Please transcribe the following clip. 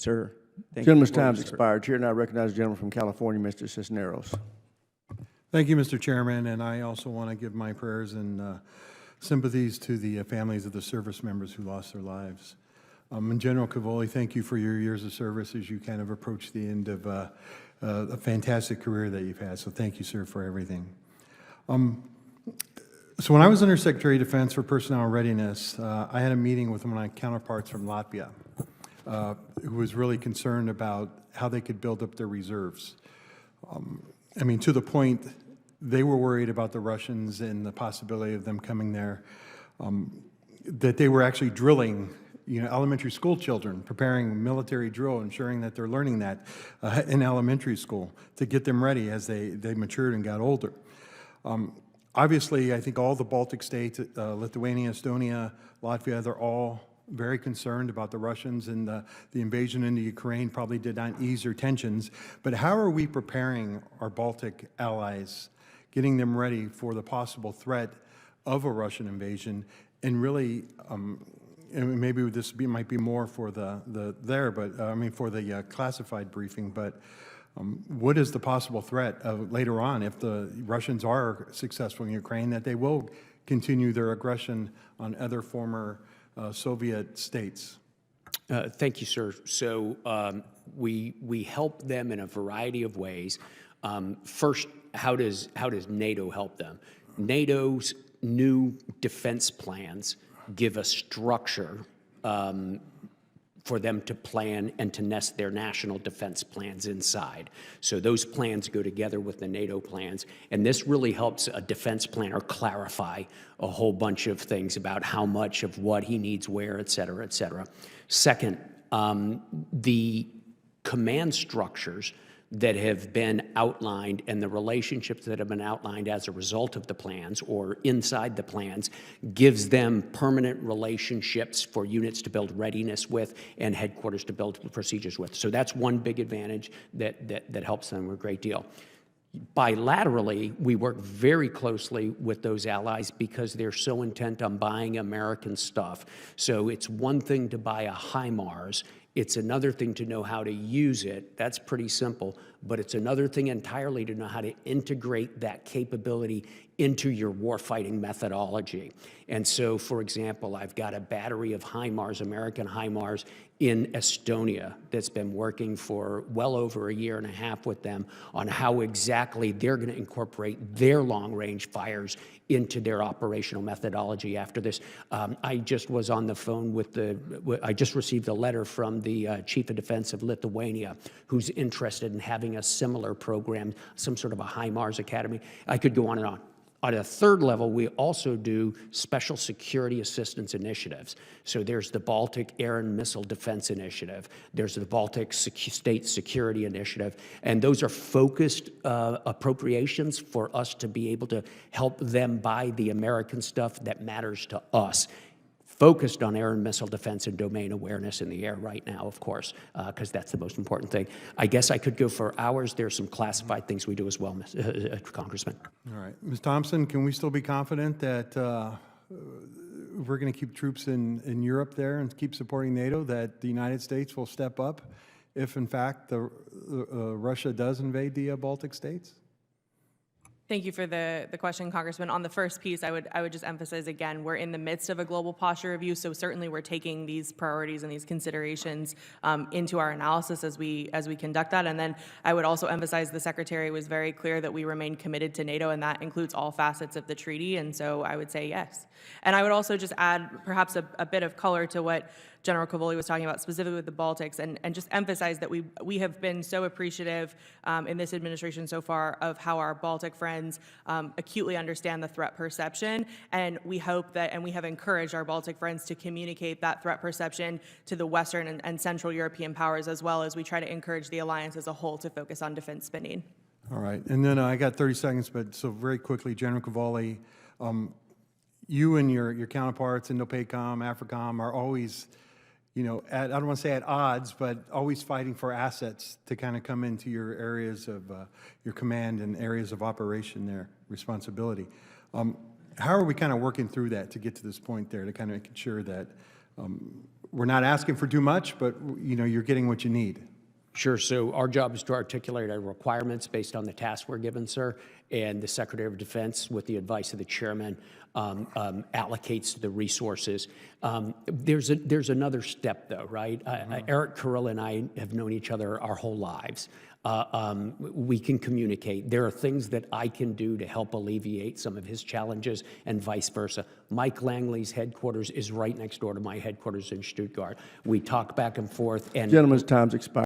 Sir. Thank Gentleman's you. time's expired. Chair now recognizes the gentleman from California, Mr. Cisneros. Thank you, Mr. Chairman, and I also want to give my prayers and sympathies to the families of the service members who lost their lives. And General Cavoli, thank you for your years of service as you kind of approach the end of a fantastic career that you've had. So thank you, sir, for everything. So when I was Under Secretary of Defense for Personnel Readiness, I had a meeting with one of my counterparts from Latvia who was really concerned about how they could build up their reserves. I mean, to the point, they were worried about the Russians and the possibility of them coming there, that they were actually drilling, elementary school children, preparing military drill, ensuring that they're learning that in elementary school to get them ready as they matured and got older. Obviously, I think all the Baltic states, Lithuania, Estonia, Latvia, they're all very concerned about the Russians, and the invasion into Ukraine probably did not ease their tensions. But how are we preparing our Baltic allies, getting them ready for the possible threat of a Russian invasion? And really, and maybe this might be more for for the classified briefing, but what is the possible threat of later on if the Russians are successful in Ukraine, that they will continue their aggression on other former Soviet states? Thank you, sir. So we help them in a variety of ways. First, how does NATO help them? NATO's new defense plans give a structure for them to plan and to nest their national defense plans inside. So those plans go together with the NATO plans, and this really helps a defense planner clarify a whole bunch of things about how much of what he needs where, et cetera, et cetera. Second, the command structures that have been outlined and the relationships that have been outlined as a result of the plans or inside the plans gives them permanent relationships for units to build readiness with and headquarters to build procedures with. So that's one big advantage that helps them a great deal. Bilaterally, we work very closely with those allies because they're so intent on buying American stuff. So it's one thing to buy a HIMARS. It's another thing to know how to use it. That's pretty simple. But it's another thing entirely to know how to integrate that capability into your warfighting methodology. And so, for example, I've got a battery of HIMARS, American HIMARS, in Estonia that's been working for well over a year and a half with them on how exactly they're going to incorporate their long-range fires into their operational methodology after this. I just was on the phone with I just received a letter from the Chief of Defense of Lithuania, who's interested in having a similar program, some sort of a HIMARS Academy. I could go on and on. On a third level, we also do special security assistance initiatives. So there's the Baltic Air and Missile Defense Initiative. There's the Baltic State Security Initiative. And those are focused appropriations for us to be able to help them buy the American stuff that matters to us. Focused on air and missile defense and domain awareness in the air right now, of course, because that's the most important thing. I guess I could go for hours. There's some classified things we do as well, Congressman. All right. Ms. Thompson, can we still be confident that we're going to keep troops in Europe there and keep supporting NATO, that the United States will step up if, in fact, Russia does invade the Baltic states? Thank you for the question, Congressman. On the first piece, I would just emphasize again, we're in the midst of a global posture review, so certainly we're taking these priorities and these considerations into our analysis as we conduct that. And then I would also emphasize the Secretary was very clear that we remain committed to NATO, and that includes all facets of the treaty. And so I would say yes. And I would also just add perhaps a bit of color to what General Cavoli was talking about specifically with the Baltics, and just emphasize that we have been so appreciative in this administration so far of how our Baltic friends acutely understand the threat perception, and we hope that, and we have encouraged our Baltic friends to communicate that threat perception to the Western and Central European powers, as well as we try to encourage the alliance as a whole to focus on defense spending. All right, and then I got 30 seconds, but so very quickly, General Cavoli, you and your counterparts, INDOPACOM, AFRICOM, are always, I don't want to say at odds, but always fighting for assets to kind of come into your areas of your command and areas of operation there, responsibility. How are we kind of working through that to get to this point there to kind of ensure that we're not asking for too much, but, you know, you're getting what you need. Sure. So our job is to articulate our requirements based on the tasks we're given, sir, and the Secretary of Defense, with the advice of the chairman, allocates the resources. There's another step, though, right? Eric Carrilla and I have known each other our whole lives. We can communicate. There are things that I can do to help alleviate some of his challenges and vice versa. Mike Langley's headquarters is right next door to my headquarters in Stuttgart. We talk back and forth. And Gentleman's time's expired.